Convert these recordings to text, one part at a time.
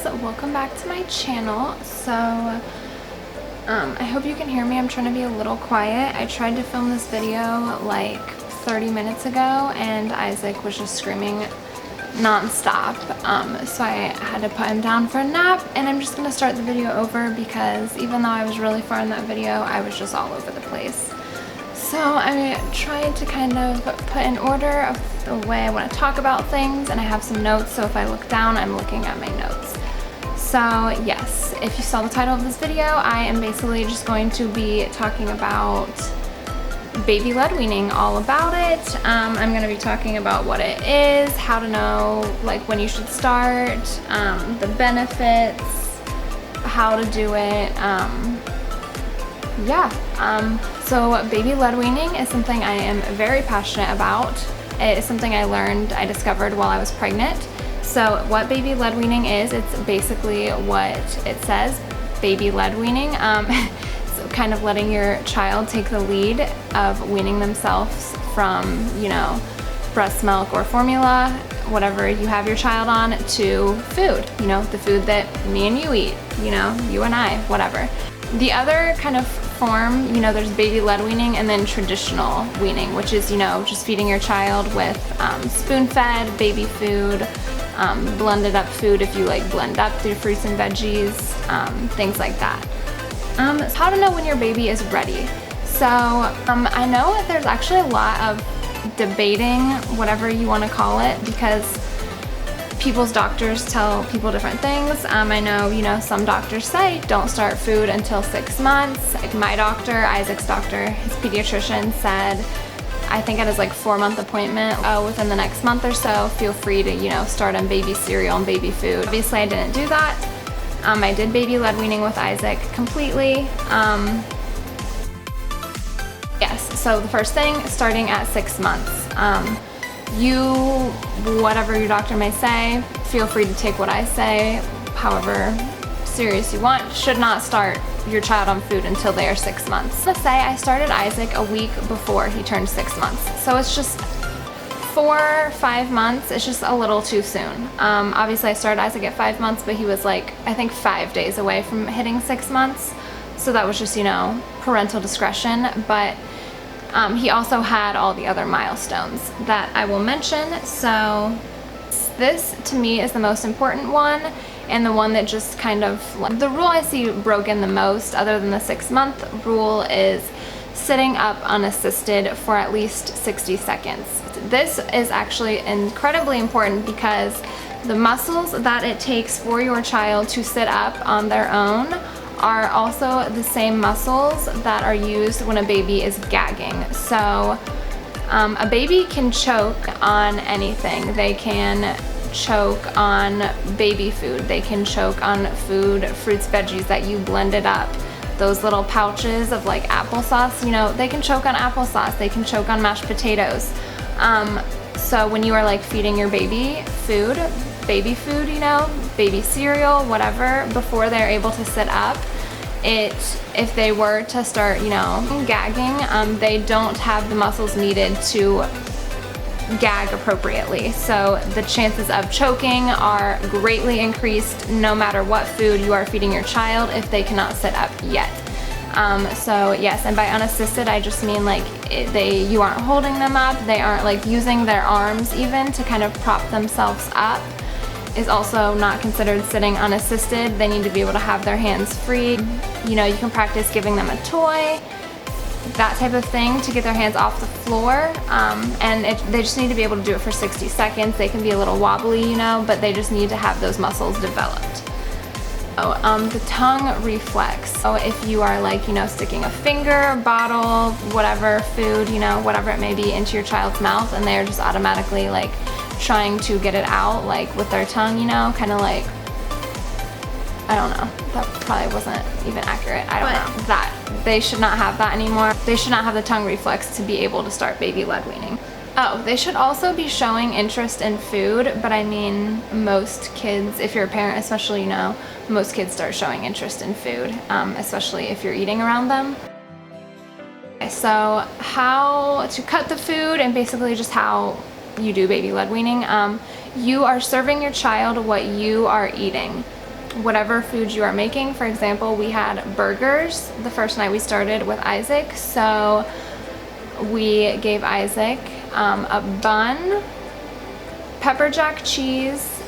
guys, welcome back to my channel. So I hope you can hear me. I'm trying to be a little quiet. I tried to film this video like 30 minutes ago and Isaac was just screaming non-stop, so I had to put him down for a nap, and I'm just gonna start the video over because even though I was really far in that video, I was just all over the place. So I tried to kind of put in order of the way I want to talk about things, and I have some notes, so if I look down, I'm looking at my notes. So yes, if you saw the title of this video, I am basically just going to be talking about baby-led weaning, all about it. I'm going to be talking about what it is, how to know like when you should start, the benefits, how to do it, so baby-led weaning is something I am very passionate about. It is something I discovered while I was pregnant. So what baby-led weaning is, it's basically what it says, baby-led weaning. So kind of letting your child take the lead of weaning themselves from, you know, breast milk or formula, whatever you have your child on, to food, you know, the food that me and you eat, you know, you and I, whatever. The other kind of form, you know, there's baby-led weaning and then traditional weaning, which is, you know, just feeding your child with spoon-fed baby food, blended up food if you like blend up through fruits and veggies, things like that. How to know when your baby is ready. So I know that there's actually a lot of debating, whatever you want to call it, because people's doctors tell people different things. I know, you know, some doctors say don't start food until 6 months. Like my doctor, Isaac's doctor, his pediatrician said, I think at his like 4-month appointment, within the next month or so, feel free to, you know, start on baby cereal and baby food. Obviously I didn't do that. I did baby-led weaning with Isaac completely. Yes, so the first thing, starting at 6 months. Whatever your doctor may say, feel free to take what I say, however serious you want. Should not start your child on food until they are 6 months. Let's say I started Isaac a week before he turned 6 months. So it's just 4 or 5 months, it's just a little too soon. Obviously I started Isaac at 5 months, but he was like, I think 5 days away from hitting 6 months. So that was just, you know, parental discretion. But he also had all the other milestones that I will mention. So this to me is the most important one, and the one that just kind of, the rule I see broken the most other than the 6-month rule is sitting up unassisted for at least 60 seconds. This is actually incredibly important because the muscles that it takes for your child to sit up on their own are also the same muscles that are used when a baby is gagging. So a baby can choke on anything. They can choke on baby food. They can choke on food, fruits, veggies that you blended up. Those little pouches of like applesauce, you know, they can choke on applesauce. They can choke on mashed potatoes. So when you are like feeding your baby food, you know, baby cereal, whatever, before they're able to sit up, if they were to start, you know, gagging, they don't have the muscles needed to gag appropriately. So the chances of choking are greatly increased no matter what food you are feeding your child if they cannot sit up yet. So yes, and by unassisted I just mean like you aren't holding them up, they aren't like using their arms even to kind of prop themselves up, is also not considered sitting unassisted. They need to be able to have their hands free. You know, you can practice giving them a toy, that type of thing, to get their hands off the floor, and they just need to be able to do it for 60 seconds. They can be a little wobbly, you know, but they just need to have those muscles developed. The tongue reflex. So if you are like, you know, sticking a finger, bottle, whatever, food, you know, whatever it may be, into your child's mouth, and they're just automatically like trying to get it out like with their tongue, you know, kind of like, I don't know, that probably wasn't even accurate, I don't know. That they should not have that anymore. They should not have the tongue reflex to be able to start baby-led weaning. Oh, they should also be showing interest in food, but I mean most kids, if you're a parent especially, you know, most kids start showing interest in food, especially if you're eating around them. So how to cut the food, and basically just how you do baby-led weaning. You are serving your child what you are eating. whatever food you are making. For example, we had burgers the first night we started with Isaac, so we gave Isaac a bun, pepper jack cheese,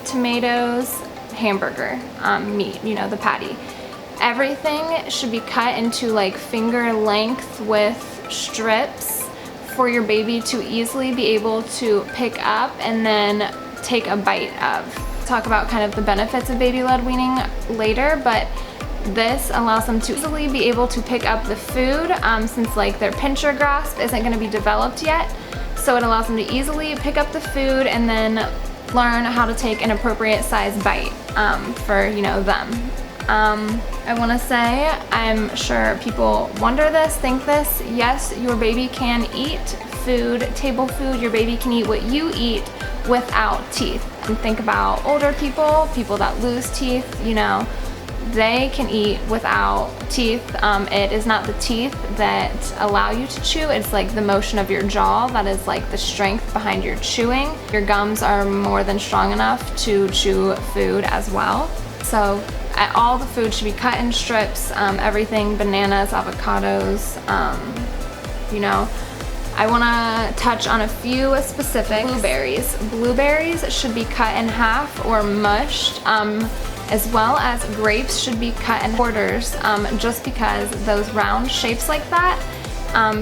tomatoes, hamburger, meat, you know, the patty. Everything should be cut into like finger length with strips for your baby to easily be able to pick up and then take a bite of. Talk about kind of the benefits of baby-led weaning later, but this allows them to easily be able to pick up the food since like their pincher grasp isn't going to be developed yet. So it allows them to easily pick up the food and then learn how to take an appropriate size bite for, you know, them. I want to say, I'm sure people wonder this, think this. Yes, your baby can eat food, table food. Your baby can eat what you eat without teeth. And think about older people, people that lose teeth, you know, they can eat without teeth. It is not the teeth that allow you to chew, it's like the motion of your jaw that is like the strength behind your chewing. Your gums are more than strong enough to chew food as well. So all the food should be cut in strips, everything, bananas, avocados, you know. I want to touch on a few specifics. Blueberries. Blueberries should be cut in half or mushed, as well as grapes should be cut in quarters, just because those round shapes like that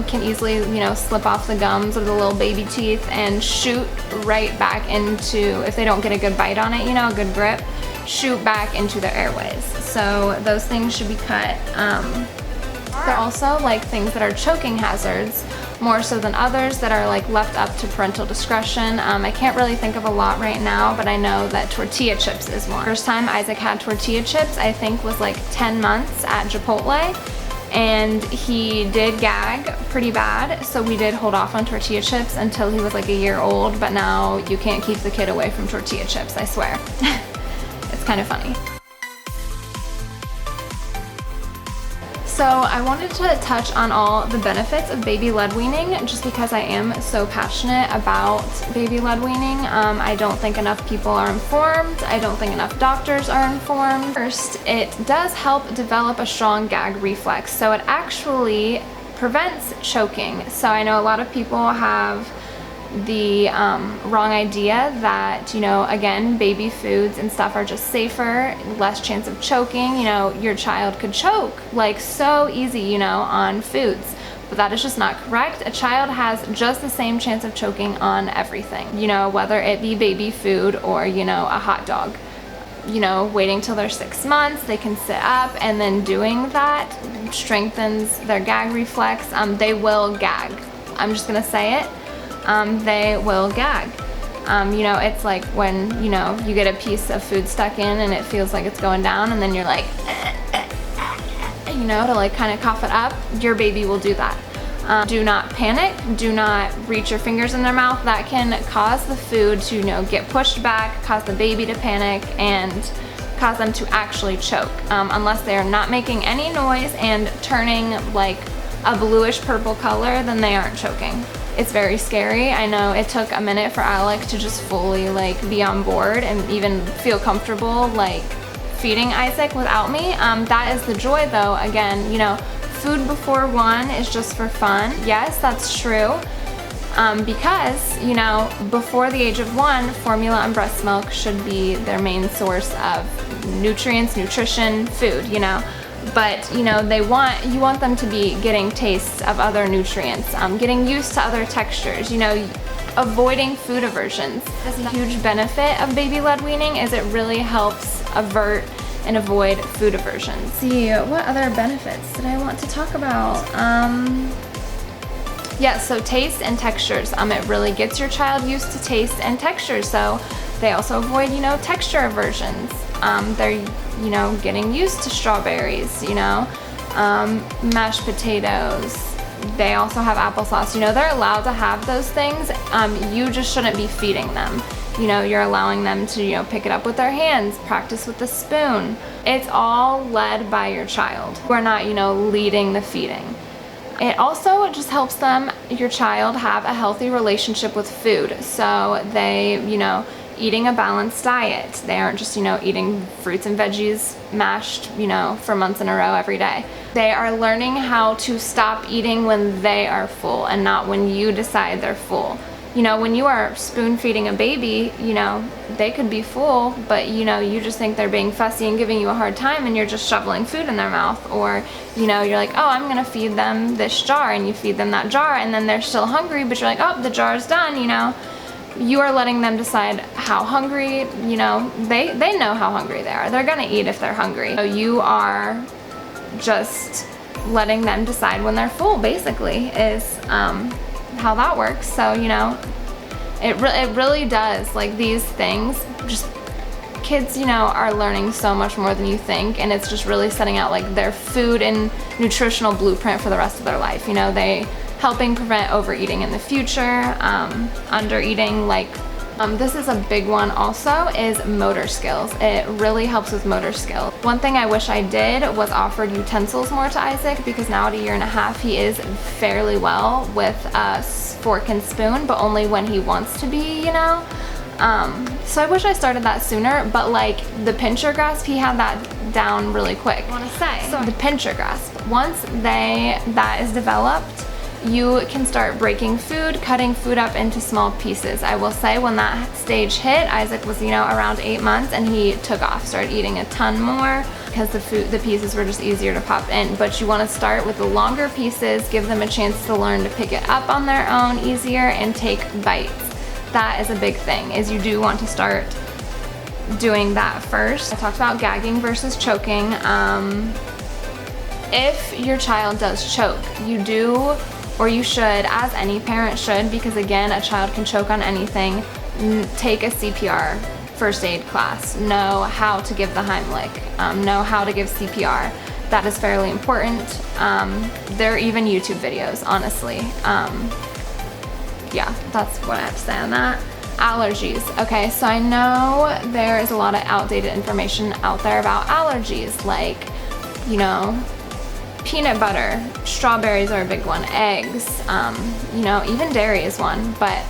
can easily, you know, slip off the gums of the little baby teeth and shoot right back into, if they don't get a good bite on it, you know, a good grip, shoot back into their airways. So those things should be cut. They're also like things that are choking hazards, more so than others that are like left up to parental discretion. I can't really think of a lot right now, but I know that tortilla chips is one. First time Isaac had tortilla chips, I think was like 10 months at Chipotle, and he did gag pretty bad, so we did hold off on tortilla chips until he was like a year old, but now you can't keep the kid away from tortilla chips, I swear. It's kind of funny. So I wanted to touch on all the benefits of baby-led weaning just because I am so passionate about baby-led weaning. I don't think enough people are informed. I don't think enough doctors are informed. First, it does help develop a strong gag reflex, so it actually prevents choking. So I know a lot of people have the wrong idea that, you know, again, baby foods and stuff are just safer, less chance of choking. You know, your child could choke like so easy, you know, on foods, but that is just not correct. A child has just the same chance of choking on everything, you know, whether it be baby food or, you know, a hot dog. You know, waiting till they're 6 months, they can sit up, and then doing that strengthens their gag reflex. They will gag. I'm just gonna say it. They will gag. You know, it's like when, you know, you get a piece of food stuck in and it feels like it's going down, and then you're like, you know, to like kind of cough it up. Your baby will do that. Do not panic. Do not reach your fingers in their mouth. That can cause the food to, you know, get pushed back, cause the baby to panic, and cause them to actually choke. Unless they are not making any noise and turning like a bluish purple color, then they aren't choking. It's very scary. I know it took a minute for Alec to just fully like be on board and even feel comfortable like feeding Isaac without me. That is the joy though. Again, you know, food before 1 is just for fun. Yes, that's true. Because, you know, before the age of 1, formula and breast milk should be their main source of nutrients, nutrition, food, you know. But, you know, you want them to be getting tastes of other nutrients, getting used to other textures, you know, avoiding food aversions. That's a huge benefit of baby-led weaning, is it really helps avert and avoid food aversions. Let's see, what other benefits did I want to talk about? Yeah, so taste and textures. It really gets your child used to taste and texture, so they also avoid, you know, texture aversions. They're, you know, getting used to strawberries, you know, mashed potatoes. They also have applesauce. You know, they're allowed to have those things. You just shouldn't be feeding them. You know, you're allowing them to, you know, pick it up with their hands, practice with the spoon. It's all led by your child. We're not, you know, leading the feeding. It also just helps them, your child, have a healthy relationship with food. So they, you know, eating a balanced diet. They aren't just, eating fruits and veggies mashed, for months in a row every day. They are learning how to stop eating when they are full and not when you decide they're full. When you are spoon feeding a baby, they could be full, but you just think they're being fussy and giving you a hard time, and you're just shoveling food in their mouth. Or, you're like, oh, I'm gonna feed them this jar, and you feed them that jar, and then they're still hungry, but you're like, oh, the jar's done, You are letting them decide how hungry, they know how hungry they are. They're gonna eat if they're hungry. So you are just letting them decide when they're full, basically, is how that works. So, it really does, like, these things, just kids, are learning so much more than you think, and it's just really setting out, like, their food and nutritional blueprint for the rest of their life. They helping prevent overeating in the future, undereating, like, this is a big one also, is motor skills. It really helps with motor skills. One thing I wish I did was offered utensils more to Isaac, because now at 1.5 years, he is fairly well with a fork and spoon, but only when he wants to be, So I wish I started that sooner, but like the pincher grasp, he had that down really quick. I want to say, so the pincher grasp, once that is developed, you can start breaking food, cutting food up into small pieces. I will say when that stage hit, Isaac was, around 8 months, and he took off, started eating a ton more because the pieces were just easier to pop in. But you want to start with the longer pieces, give them a chance to learn to pick it up on their own easier, and take bites. That is a big thing, is you do want to start doing that first. I talked about gagging versus choking. If your child does choke, you do, or you should, as any parent should, because again, a child can choke on anything, take a CPR first aid class. Know how to give the Heimlich, know how to give CPR. That is fairly important. There are even YouTube videos, honestly. Yeah, that's what I have to say on that. Allergies. Okay, so I know there is a lot of outdated information out there about allergies, like, peanut butter, strawberries are a big one, eggs, even dairy is one, but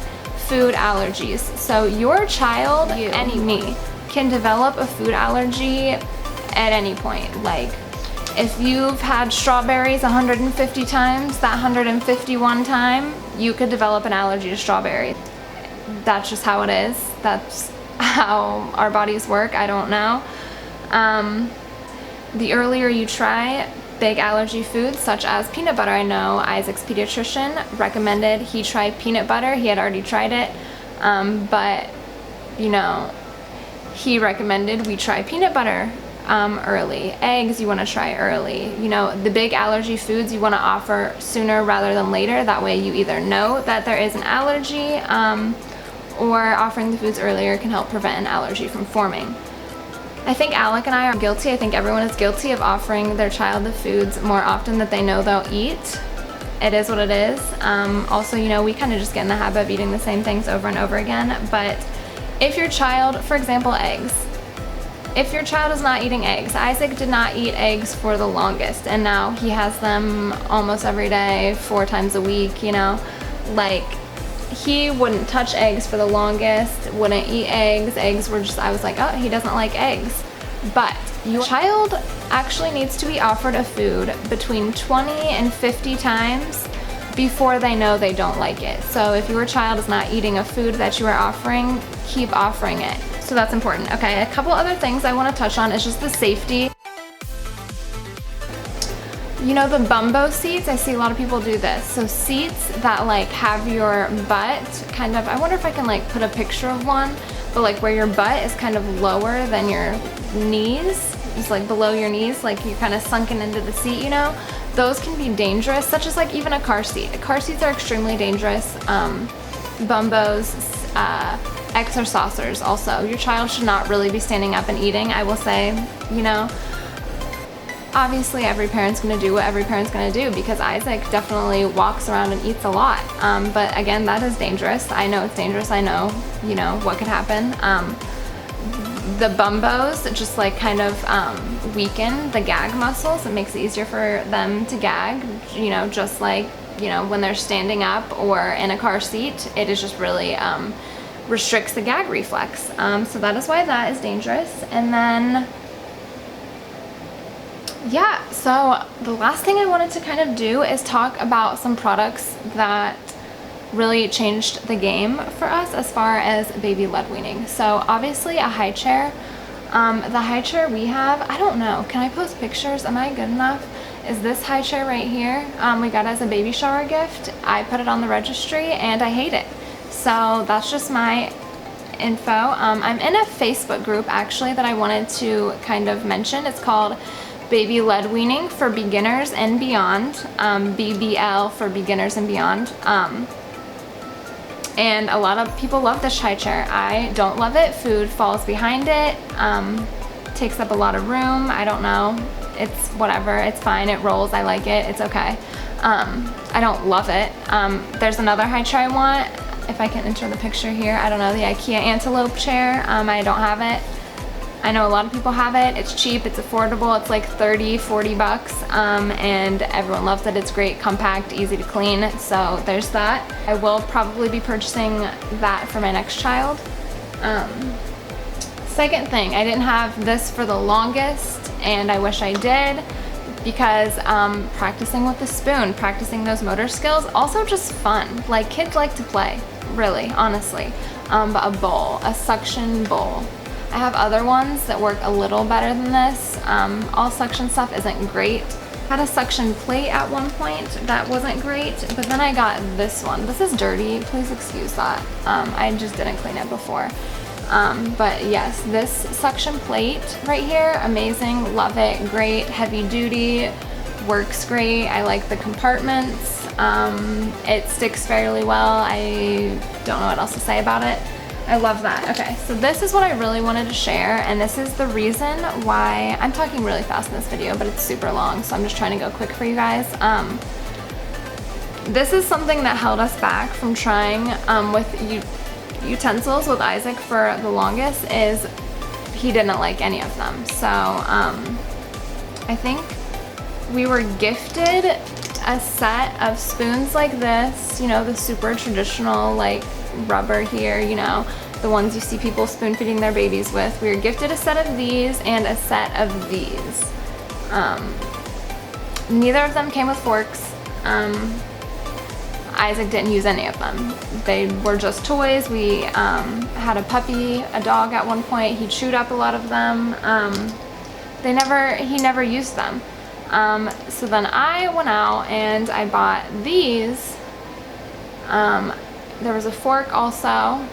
food allergies. So your child, me, can develop a food allergy at any point. Like, if you've had strawberries 150 times, that 151 time, you could develop an allergy to strawberry. That's just how it is. That's how our bodies work. I don't know. The earlier you try big allergy foods such as peanut butter, I know Isaac's pediatrician recommended he try peanut butter. He had already tried it, but he recommended we try peanut butter early. Eggs you want to try early. The big allergy foods you want to offer sooner rather than later. That way you either know that there is an allergy, or offering the foods earlier can help prevent an allergy from forming. I think Alec and I are guilty. I think everyone is guilty of offering their child the foods more often that they know they'll eat. It is what it is. Also, we kind of just get in the habit of eating the same things over and over again. But if your child, for example, eggs, if your child is not eating eggs, Isaac did not eat eggs for the longest, and now he has them almost every day, 4 times a week, like, he wouldn't touch eggs for the longest, wouldn't eat eggs. Eggs were just, I was like, oh, he doesn't like eggs. But your child actually needs to be offered a food between 20 and 50 times before they know they don't like it. So if your child is not eating a food that you are offering, keep offering it. So that's important. Okay, a couple other things I want to touch on is just the safety. The bumbo seats, I see a lot of people do this. So seats that like have your butt kind of, I wonder if I can like put a picture of one, but like where your butt is kind of lower than your knees, just like below your knees, like you're kind of sunken into the seat, those can be dangerous, such as like even a car seat. Car seats are extremely dangerous. Bumbos, X or saucers also. Your child should not really be standing up and eating, I will say, Obviously every parent's gonna do what every parent's gonna do, because Isaac definitely walks around and eats a lot. But again, that is dangerous. I know it's dangerous. I know, what could happen. The bumbos just like kind of weaken the gag muscles. It makes it easier for them to gag, just like, when they're standing up or in a car seat. It is just really restricts the gag reflex. So that is why that is dangerous. And then, yeah, so the last thing I wanted to kind of do is talk about some products that really changed the game for us as far as baby led weaning. So obviously a high chair. The high chair we have, I don't know, can I post pictures? Am I good enough? Is this high chair right here. We got it as a baby shower gift. I put it on the registry and I hate it. So that's just my info. I'm in a Facebook group actually that I wanted to kind of mention. It's called Baby Led Weaning for Beginners and Beyond, BBL for Beginners and Beyond. And a lot of people love this high chair. I don't love it. Food falls behind it, takes up a lot of room. I don't know. It's whatever. It's fine. It rolls. I like it. It's okay. I don't love it. There's another high chair I want. If I can enter the picture here. I don't know, the IKEA Antelope chair. I don't have it. I know a lot of people have it. It's cheap, it's affordable, it's like 30, 40 bucks, and everyone loves it. It's great, compact, easy to clean, so there's that. I will probably be purchasing that for my next child. Second thing, I didn't have this for the longest, and I wish I did, because practicing with the spoon, practicing those motor skills, also just fun. Like, kids like to play, really, honestly. But a bowl, a suction bowl. I have other ones that work a little better than this. All suction stuff isn't great. I had a suction plate at one point that wasn't great, but then I got this one. This is dirty, please excuse that. I just didn't clean it before. But yes, this suction plate right here, amazing, love it, great, heavy duty, works great. I like the compartments. It sticks fairly well. I don't know what else to say about it. I love that. Okay, so this is what I really wanted to share, and this is the reason why I'm talking really fast in this video, but it's super long, so I'm just trying to go quick for you guys. This is something that held us back from trying with utensils with Isaac for the longest, is he didn't like any of them. So I think we were gifted a set of spoons like this, you know, the super traditional like rubber here, you know, the ones you see people spoon feeding their babies with. We were gifted a set of these and a set of these. Neither of them came with forks. Isaac didn't use any of them. They were just toys. We had a puppy, a dog at one point. He chewed up a lot of them. He never used them. So then I went out and I bought these. There was a fork also.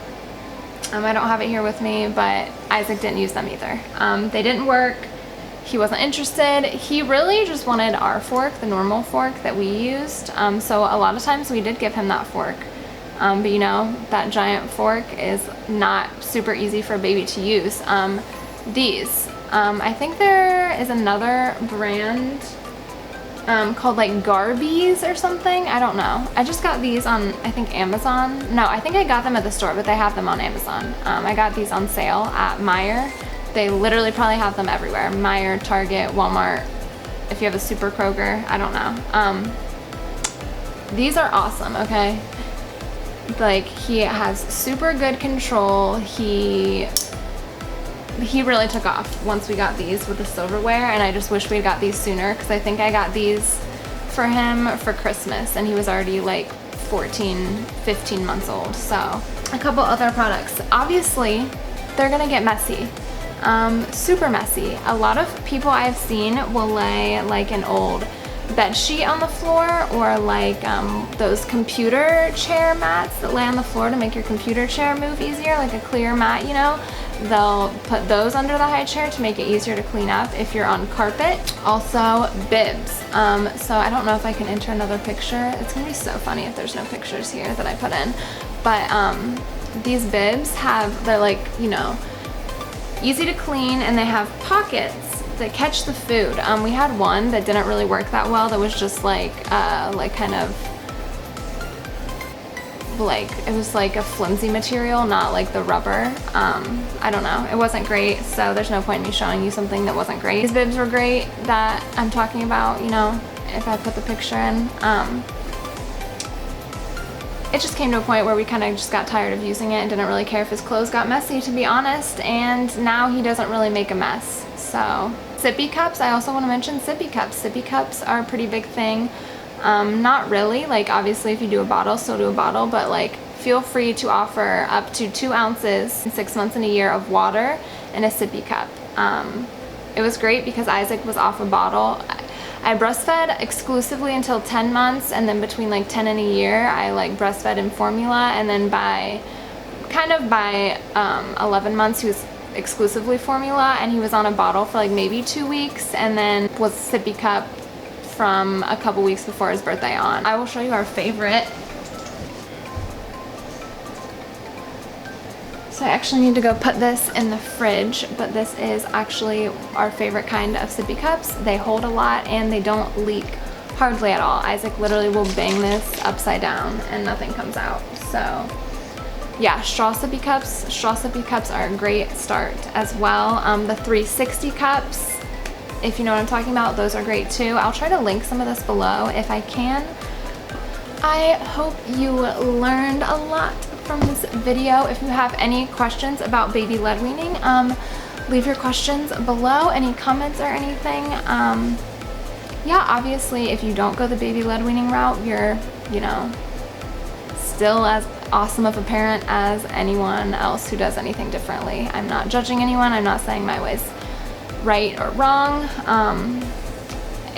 I don't have it here with me, but Isaac didn't use them either. They didn't work. He wasn't interested. He really just wanted our fork, the normal fork that we used. So a lot of times we did give him that fork. But you know, that giant fork is not super easy for a baby to use. These, I think there is another brand called like Garbies or something. I don't know. I just got these on, I think, Amazon. No, I think I got them at the store, but they have them on Amazon. I got these on sale at Meijer. They literally probably have them everywhere. Meijer, Target, Walmart. If you have a Super Kroger, I don't know. These are awesome, okay? Like, he has super good control. He really took off once we got these with the silverware, and I just wish we got these sooner, because I think I got these for him for Christmas, and he was already like 14, 15 months old. So a couple other products. Obviously, they're gonna get messy, super messy. A lot of people I've seen will lay like an old bed sheet on the floor, or like those computer chair mats that lay on the floor to make your computer chair move easier, like a clear mat, you know. They'll put those under the high chair to make it easier to clean up if you're on carpet. Also, bibs. So I don't know if I can enter another picture. It's gonna be so funny if there's no pictures here that I put in. But these bibs they're like, you know, easy to clean, and they have pockets that catch the food. We had one that didn't really work that well, that was just like kind of like, it was like a flimsy material, not like the rubber. I don't know, it wasn't great, so there's no point in me showing you something that wasn't great. These bibs were great that I'm talking about, you know, if I put the picture in. it just came to a point where we kind of just got tired of using it and didn't really care if his clothes got messy, to be honest, and now he doesn't really make a mess. So Sippy Cups, I also want to mention Sippy Cups. Sippy Cups are a pretty big thing. Not really, like obviously if you do a bottle, still do a bottle, but like feel free to offer up to 2 ounces in 6 months and a year of water in a sippy cup. It was great because Isaac was off a bottle. I breastfed exclusively until 10 months, and then between like 10 and a year I like breastfed in formula, and then by 11 months he was exclusively formula, and he was on a bottle for like maybe 2 weeks, and then was sippy cup from a couple weeks before his birthday on. I will show you our favorite. So I actually need to go put this in the fridge, but this is actually our favorite kind of sippy cups. They hold a lot and they don't leak hardly at all. Isaac literally will bang this upside down and nothing comes out. So yeah, straw sippy cups. Straw sippy cups are a great start as well. The 360 cups, if you know what I'm talking about, those are great too. I'll try to link some of this below if I can. I hope you learned a lot from this video. If you have any questions about baby led weaning, leave your questions below, any comments or anything. Yeah, obviously if you don't go the baby led weaning route, you're, you know, still as awesome of a parent as anyone else who does anything differently. I'm not judging anyone. I'm not saying my way's right or wrong.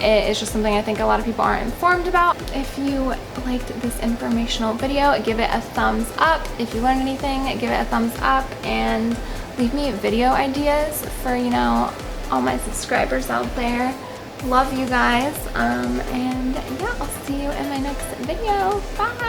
It's just something I think a lot of people aren't informed about. If you liked this informational video, give it a thumbs up. If you learned anything, give it a thumbs up, and leave me video ideas for, you know, all my subscribers out there. Love you guys, and yeah, I'll see you in my next video. Bye!